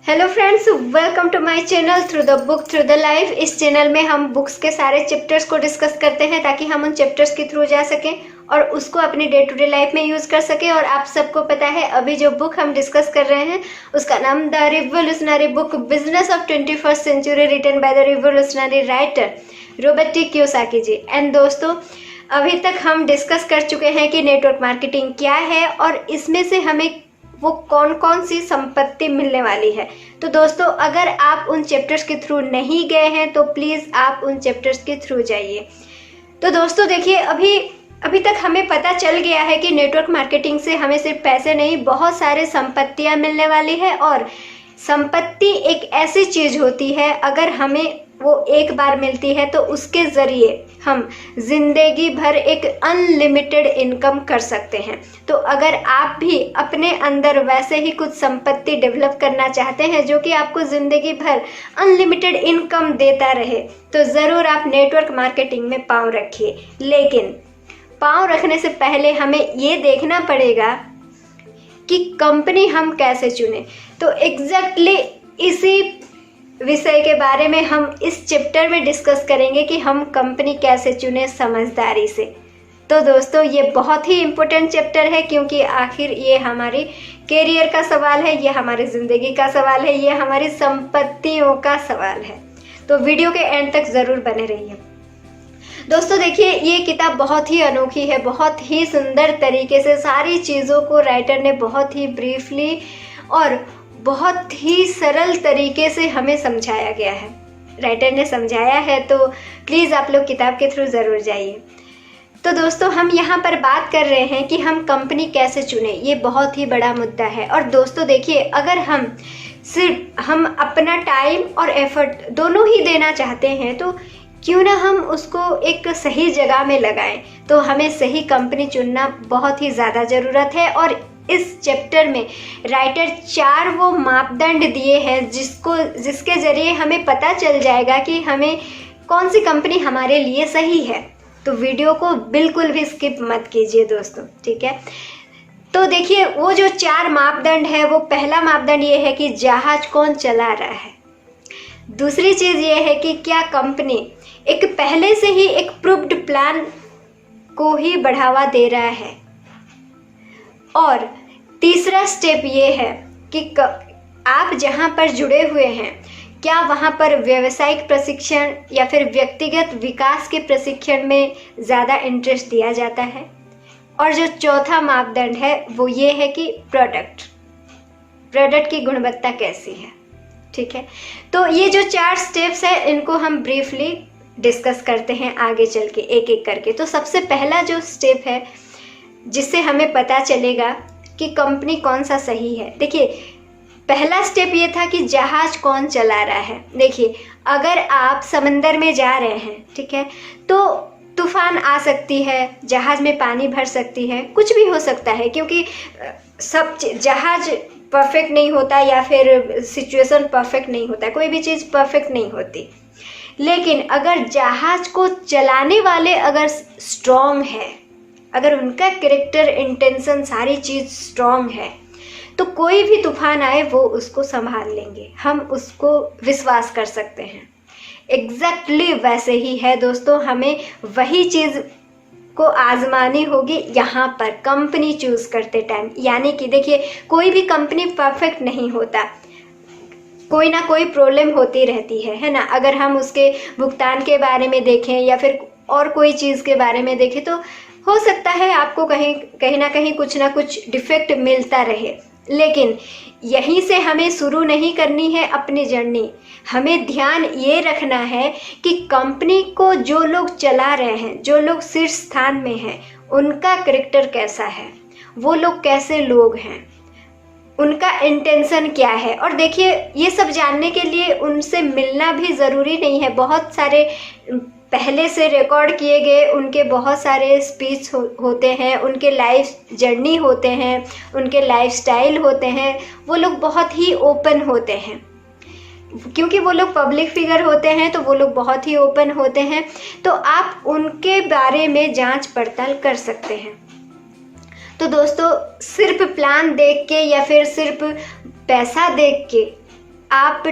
Hello friends, welcome to my channel through the book through the life. इस channel में हम books के सारे चैप्टर्स को डिस्कस करते हैं ताकि हम उन चैप्टर्स के थ्रू जा सकें और उसको अपनी डे टू डे लाइफ में यूज कर सकें। और आप सबको पता है अभी जो बुक हम डिस्कस कर रहे हैं उसका नाम the revolutionary book business of 21st century written by the revolutionary writer Robert T Kiyosaki ji. And दोस्तों, अभी तक हम डिस्कस कर चुके हैं कि नेटवर्क मार्केटिंग क्या है और इसमें से हमें वो कौन कौन सी संपत्ति मिलने वाली है। तो दोस्तों, अगर आप उन चैप्टर्स के थ्रू नहीं गए हैं तो प्लीज़ आप उन चैप्टर्स के थ्रू जाइए। तो दोस्तों देखिए, अभी तक हमें पता चल गया है कि नेटवर्क मार्केटिंग से हमें सिर्फ पैसे नहीं, बहुत सारे संपत्तियां मिलने वाली है। और संपत्ति एक ऐसी चीज़ होती है, अगर हमें वो एक बार मिलती है तो उसके ज़रिए हम जिंदगी भर एक अनलिमिटेड इनकम कर सकते हैं। तो अगर आप भी अपने अंदर वैसे ही कुछ संपत्ति डेवलप करना चाहते हैं जो कि आपको ज़िंदगी भर अनलिमिटेड इनकम देता रहे, तो ज़रूर आप नेटवर्क मार्केटिंग में पाँव रखिए। लेकिन पाँव रखने से पहले हमें ये देखना पड़ेगा कि कंपनी हम कैसे चुने। तो एग्जैक्टली इसी विषय के बारे में हम इस चैप्टर में डिस्कस करेंगे कि हम कंपनी कैसे चुने समझदारी से। तो दोस्तों, ये बहुत ही इम्पोर्टेंट चैप्टर है क्योंकि आखिर ये हमारी कैरियर का सवाल है, ये हमारी ज़िंदगी का सवाल है, ये हमारी संपत्तियों का सवाल है। तो वीडियो के एंड तक ज़रूर बने रहिए। दोस्तों देखिए, ये किताब बहुत ही अनोखी है, बहुत ही सुंदर तरीके से सारी चीज़ों को राइटर ने बहुत ही ब्रीफली और बहुत ही सरल तरीके से हमें समझाया गया है। राइटर ने समझाया है, तो प्लीज़ आप लोग किताब के थ्रू ज़रूर जाइए। तो दोस्तों, हम यहाँ पर बात कर रहे हैं कि हम कंपनी कैसे चुने। ये बहुत ही बड़ा मुद्दा है। और दोस्तों देखिए, अगर हम अपना टाइम और एफर्ट दोनों ही देना चाहते हैं तो क्यों ना हम उसको एक सही जगह में लगाएं। तो हमें सही कंपनी चुनना बहुत ही ज़्यादा ज़रूरत है। और इस चैप्टर में राइटर 4 वो मापदंड दिए हैं जिसके ज़रिए हमें पता चल जाएगा कि हमें कौन सी कंपनी हमारे लिए सही है। तो वीडियो को बिल्कुल भी स्किप मत कीजिए दोस्तों, ठीक है। तो देखिए, वो जो 4 मापदंड है, वो पहला मापदंड ये है कि जहाज कौन चला रहा है। दूसरी चीज़ ये है कि क्या कंपनी एक पहले से ही एक प्रूव्ड प्लान को ही बढ़ावा दे रहा है। और तीसरा स्टेप ये है कि आप जहाँ पर जुड़े हुए हैं, क्या वहाँ पर व्यावसायिक प्रशिक्षण या फिर व्यक्तिगत विकास के प्रशिक्षण में ज़्यादा इंटरेस्ट दिया जाता है। और जो चौथा मापदंड है वो ये है कि प्रोडक्ट की गुणवत्ता कैसी है, ठीक है। तो ये जो 4 स्टेप्स है, इनको हम ब्रीफली डिस्कस करते हैं आगे चल के एक एक करके। तो सबसे पहला जो स्टेप है जिससे हमें पता चलेगा कि कंपनी कौन सा सही है, देखिए पहला स्टेप ये था कि जहाज कौन चला रहा है। देखिए, अगर आप समंदर में जा रहे हैं, ठीक है, तो तूफान आ सकती है, जहाज में पानी भर सकती है, कुछ भी हो सकता है क्योंकि सब जहाज परफेक्ट नहीं होता या फिर सिचुएशन परफेक्ट नहीं होता, कोई भी चीज़ परफेक्ट नहीं होती। लेकिन अगर जहाज को चलाने वाले अगर स्ट्रॉन्ग है, अगर उनका कैरेक्टर, इंटेंशन, सारी चीज़ स्ट्रॉन्ग है, तो कोई भी तूफान आए वो उसको संभाल लेंगे, हम उसको विश्वास कर सकते हैं। एग्जैक्टली वैसे ही है दोस्तों, हमें वही चीज़ को आजमानी होगी यहाँ पर कंपनी चूज़ करते टाइम। यानी कि देखिए, कोई भी कंपनी परफेक्ट नहीं होता, कोई ना कोई प्रॉब्लम होती रहती है ना। अगर हम उसके भुगतान के बारे में देखें या फिर और कोई चीज़ के बारे में देखें तो हो सकता है आपको कहीं ना कहीं कुछ ना कुछ डिफेक्ट मिलता रहे। लेकिन यहीं से हमें शुरू नहीं करनी है अपनी जर्नी। हमें ध्यान ये रखना है कि कंपनी को जो लोग चला रहे हैं, जो लोग शीर्ष स्थान में हैं, उनका कैरेक्टर कैसा है, वो लोग कैसे लोग हैं, उनका इंटेंशन क्या है। और देखिए, ये सब जानने के लिए उनसे मिलना भी ज़रूरी नहीं है। बहुत सारे पहले से रिकॉर्ड किए गए उनके बहुत सारे स्पीच होते हैं, उनके लाइफ जर्नी होते हैं, उनके लाइफस्टाइल होते हैं। वो लोग बहुत ही ओपन होते हैं क्योंकि वो लोग पब्लिक फिगर होते हैं, तो वो लोग बहुत ही ओपन होते हैं। तो आप उनके बारे में जांच पड़ताल कर सकते हैं। तो दोस्तों, सिर्फ प्लान देख के या फिर सिर्फ पैसा देख के आप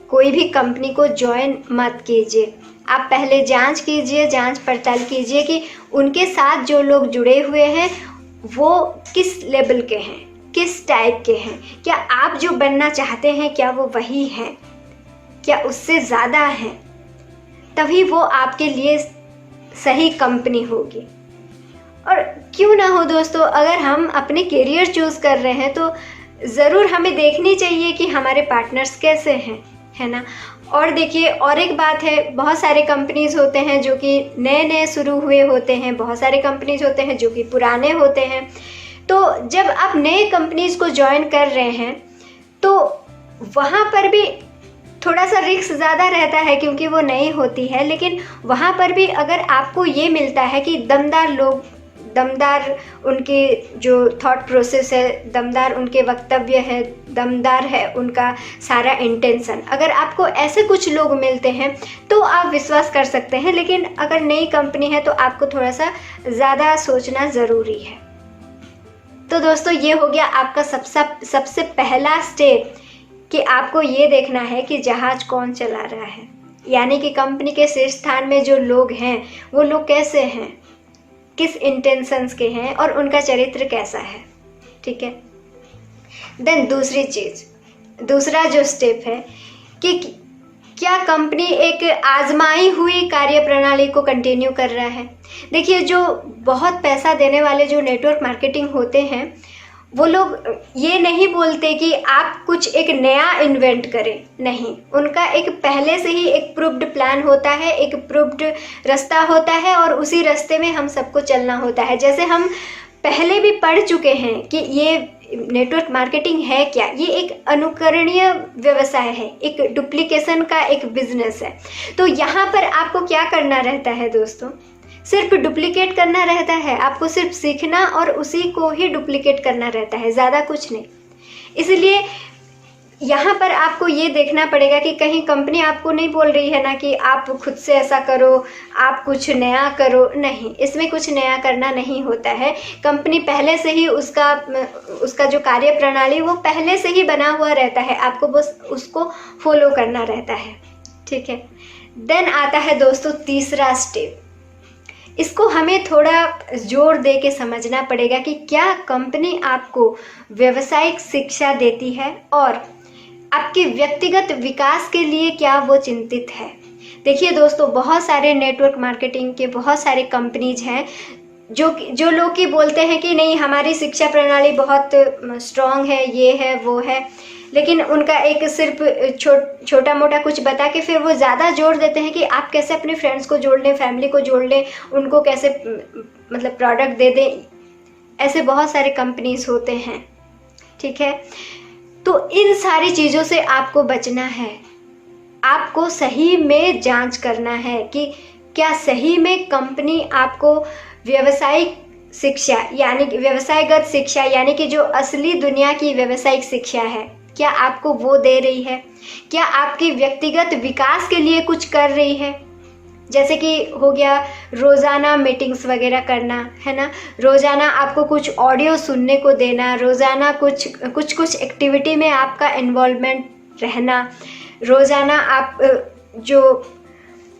कोई भी कंपनी को ज्वाइन मत कीजिए। आप पहले जांच कीजिए, जांच पड़ताल कीजिए कि उनके साथ जो लोग जुड़े हुए हैं वो किस लेवल के हैं, किस टाइप के हैं। क्या आप जो बनना चाहते हैं क्या वो वही हैं, क्या उससे ज़्यादा हैं? तभी वो आपके लिए सही कंपनी होगी। और क्यों ना हो दोस्तों, अगर हम अपने करियर चूज़ कर रहे हैं तो ज़रूर हमें देखनी चाहिए कि हमारे पार्टनर्स कैसे हैं, है ना। और देखिए, और एक बात है, बहुत सारे कंपनीज़ होते हैं जो कि नए नए शुरू हुए होते हैं, बहुत सारे कंपनीज़ होते हैं जो कि पुराने होते हैं। तो जब आप नए कंपनीज़ को ज्वाइन कर रहे हैं तो वहाँ पर भी थोड़ा सा रिस्क ज़्यादा रहता है क्योंकि वो नई होती है। लेकिन वहाँ पर भी अगर आपको ये मिलता है कि दमदार लोग, दमदार उनके जो थॉट प्रोसेस है, दमदार उनके वक्तव्य है, दमदार है उनका सारा इंटेंशन, अगर आपको ऐसे कुछ लोग मिलते हैं तो आप विश्वास कर सकते हैं। लेकिन अगर नई कंपनी है तो आपको थोड़ा सा ज़्यादा सोचना ज़रूरी है। तो दोस्तों, ये हो गया आपका सबसे पहला स्टेप कि आपको ये देखना है कि जहाज कौन चला रहा है, यानी कि कंपनी के शीर्ष स्थान में जो लोग हैं वो लोग कैसे हैं, किस इंटेंशंस के हैं और उनका चरित्र कैसा है। ठीक है। देन दूसरी चीज़, दूसरा जो स्टेप है कि क्या कंपनी एक आजमाई हुई कार्य प्रणाली को कंटिन्यू कर रहा है। देखिए, जो बहुत पैसा देने वाले जो नेटवर्क मार्केटिंग होते हैं वो लोग ये नहीं बोलते कि आप कुछ एक नया इन्वेंट करें, नहीं, उनका एक पहले से ही एक प्रूव्ड प्लान होता है, एक प्रूव्ड रास्ता होता है और उसी रास्ते में हम सबको चलना होता है। जैसे हम पहले भी पढ़ चुके हैं कि ये नेटवर्क मार्केटिंग है क्या, ये एक अनुकरणीय व्यवसाय है, एक डुप्लीकेशन का एक बिजनेस है। तो यहाँ पर आपको क्या करना रहता है दोस्तों, सिर्फ डुप्लीकेट करना रहता है, आपको सिर्फ सीखना और उसी को ही डुप्लीकेट करना रहता है, ज़्यादा कुछ नहीं। इसलिए यहाँ पर आपको ये देखना पड़ेगा कि कहीं कंपनी आपको नहीं बोल रही है ना कि आप खुद से ऐसा करो, आप कुछ नया करो, नहीं, इसमें कुछ नया करना नहीं होता है। कंपनी पहले से ही उसका जो कार्य प्रणाली वो पहले से ही बना हुआ रहता है, आपको बस उसको फॉलो करना रहता है। ठीक है। देन आता है दोस्तों तीसरा स्टेप। इसको हमें थोड़ा जोर दे के समझना पड़ेगा कि क्या कंपनी आपको व्यावसायिक शिक्षा देती है और आपके व्यक्तिगत विकास के लिए क्या वो चिंतित है। देखिए दोस्तों, बहुत सारे नेटवर्क मार्केटिंग के बहुत सारे कंपनीज हैं जो लोग की बोलते हैं कि नहीं, हमारी शिक्षा प्रणाली बहुत स्ट्रॉन्ग है, ये है वो है, लेकिन उनका एक सिर्फ छोटा मोटा कुछ बता के फिर वो ज़्यादा जोर देते हैं कि आप कैसे अपने फ्रेंड्स को जोड़ लें, फैमिली को जोड़ लें, उनको कैसे मतलब प्रोडक्ट दे दें। ऐसे बहुत सारे कंपनीज होते हैं। ठीक है। तो इन सारी चीज़ों से आपको बचना है। आपको सही में जांच करना है कि क्या सही में कंपनी आपको व्यावसायिक शिक्षा यानी कि व्यवसायगत शिक्षा यानी कि जो असली दुनिया की व्यावसायिक शिक्षा है, क्या आपको वो दे रही है, क्या आपके व्यक्तिगत विकास के लिए कुछ कर रही है। जैसे कि हो गया रोज़ाना मीटिंग्स वगैरह करना, है ना, रोज़ाना आपको कुछ ऑडियो सुनने को देना, रोज़ाना कुछ एक्टिविटी में आपका इन्वॉल्वमेंट रहना, रोज़ाना आप जो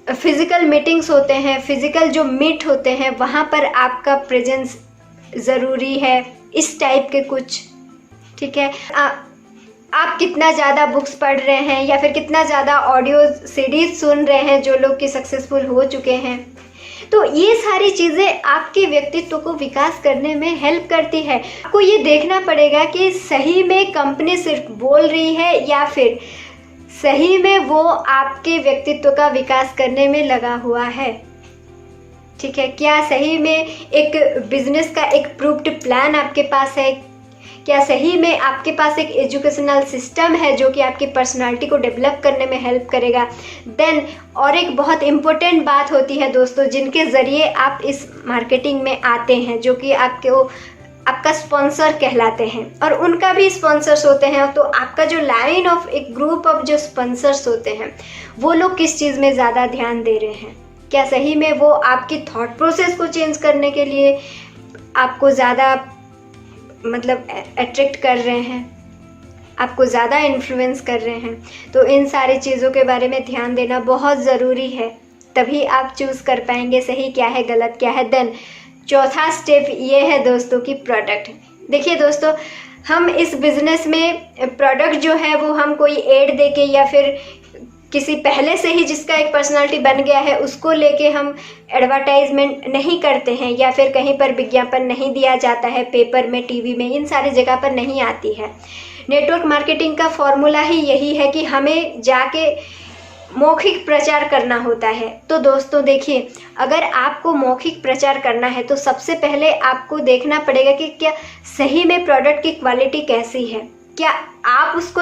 फिज़िकल मीटिंग्स होते हैं, फिज़िकल जो मीट होते हैं, वहाँ पर आपका प्रेजेंस ज़रूरी है, इस टाइप के कुछ। ठीक है। आप कितना ज़्यादा बुक्स पढ़ रहे हैं या फिर कितना ज़्यादा ऑडियो सीरीज सुन रहे हैं जो लोग कि सक्सेसफुल हो चुके हैं। तो ये सारी चीज़ें आपके व्यक्तित्व को विकास करने में हेल्प करती है। आपको ये देखना पड़ेगा कि सही में कंपनी सिर्फ बोल रही है या फिर सही में वो आपके व्यक्तित्व का विकास करने में लगा हुआ है। ठीक है। क्या सही में एक बिजनेस का एक प्रूव्ड प्लान आपके पास है, क्या सही में आपके पास एक एजुकेशनल सिस्टम है जो कि आपकी पर्सनालिटी को डेवलप करने में हेल्प करेगा। देन और एक बहुत इम्पोर्टेंट बात होती है दोस्तों, जिनके ज़रिए आप इस मार्केटिंग में आते हैं, जो कि आपका स्पॉन्सर कहलाते हैं और उनका भी स्पॉन्सर्स होते हैं। तो आपका जो लाइन ऑफ एक ग्रुप ऑफ जो स्पॉन्सर्स होते हैं वो लोग किस चीज़ में ज़्यादा ध्यान दे रहे हैं, क्या सही में वो आपकी थॉट प्रोसेस को चेंज करने के लिए आपको ज़्यादा मतलब अट्रैक्ट कर रहे हैं। आपको ज़्यादा इन्फ्लुएंस कर रहे हैं। तो इन सारी चीज़ों के बारे में ध्यान देना बहुत ज़रूरी है, तभी आप चूज़ कर पाएंगे सही क्या है गलत क्या है। देन चौथा स्टेप ये है दोस्तों कि प्रोडक्ट। देखिए दोस्तों, हम इस बिज़नेस में प्रोडक्ट जो है वो हम कोई एड दे के या फिर किसी पहले से ही जिसका एक पर्सनालिटी बन गया है उसको लेके हम एडवर्टाइजमेंट नहीं करते हैं, या फिर कहीं पर विज्ञापन नहीं दिया जाता है, पेपर में, टीवी में, इन सारी जगह पर नहीं आती है। नेटवर्क मार्केटिंग का फॉर्मूला ही यही है कि हमें जाके मौखिक प्रचार करना होता है। तो दोस्तों देखिए, अगर आपको मौखिक प्रचार करना है तो सबसे पहले आपको देखना पड़ेगा कि क्या सही में प्रोडक्ट की क्वालिटी कैसी है, क्या आप उसको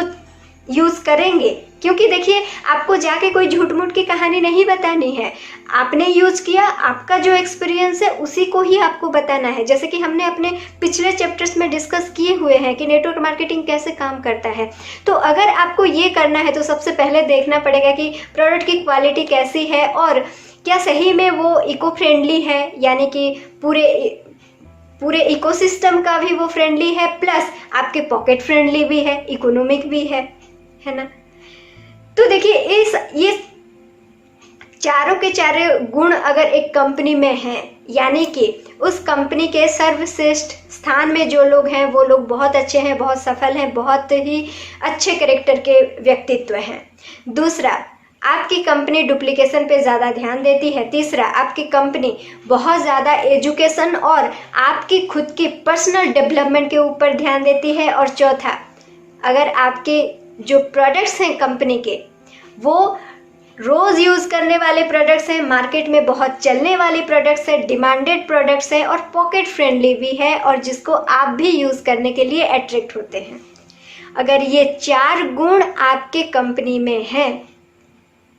यूज़ करेंगे। क्योंकि देखिए, आपको जाके कोई झूठ मूठ की कहानी नहीं बतानी है, आपने यूज़ किया, आपका जो एक्सपीरियंस है उसी को ही आपको बताना है। जैसे कि हमने अपने पिछले चैप्टर्स में डिस्कस किए हुए हैं कि नेटवर्क मार्केटिंग कैसे काम करता है। तो अगर आपको ये करना है तो सबसे पहले देखना पड़ेगा कि प्रोडक्ट की क्वालिटी कैसी है और क्या सही में वो इको फ्रेंडली है, यानी कि पूरे इकोसिस्टम का भी वो फ्रेंडली है, प्लस आपके पॉकेट फ्रेंडली भी है, इकोनॉमिक भी है ना। तो देखिए, ये चारों के चारों गुण अगर एक कंपनी में हैं, यानी कि उस कंपनी के सर्वश्रेष्ठ स्थान में जो लोग हैं वो लोग बहुत अच्छे हैं, बहुत सफल हैं, बहुत ही अच्छे कैरेक्टर के व्यक्तित्व हैं। दूसरा, आपकी कंपनी डुप्लीकेशन पे ज़्यादा ध्यान देती है। तीसरा, आपकी कंपनी बहुत ज़्यादा एजुकेशन और आपकी खुद की पर्सनल डेवलपमेंट के ऊपर ध्यान देती है। और चौथा, अगर आपके जो प्रोडक्ट्स हैं कंपनी के वो रोज़ यूज़ करने वाले प्रोडक्ट्स हैं, मार्केट में बहुत चलने वाले प्रोडक्ट्स हैं, डिमांडेड प्रोडक्ट्स हैं और पॉकेट फ्रेंडली भी है और जिसको आप भी यूज़ करने के लिए अट्रैक्ट होते हैं, अगर ये 4 गुण आपके कंपनी में हैं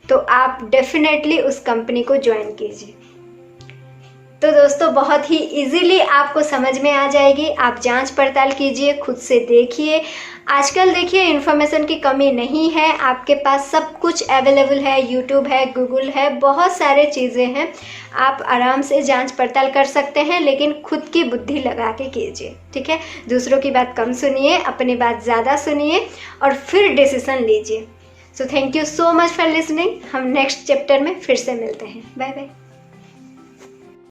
तो आप डेफिनेटली उस कंपनी को ज्वाइन कीजिए। तो दोस्तों, बहुत ही इजीली आपको समझ में आ जाएगी। आप जांच पड़ताल कीजिए, खुद से देखिए। आजकल देखिए, इन्फॉर्मेशन की कमी नहीं है, आपके पास सब कुछ अवेलेबल है, यूट्यूब है, गूगल है, बहुत सारे चीज़ें हैं। आप आराम से जांच पड़ताल कर सकते हैं, लेकिन खुद की बुद्धि लगा के कीजिए, ठीक है। दूसरों की बात कम सुनिए, अपनी बात ज़्यादा सुनिए और फिर डिसीजन लीजिए। So thank you so much for listening. हम नेक्स्ट चैप्टर में फिर से मिलते हैं। Bye bye.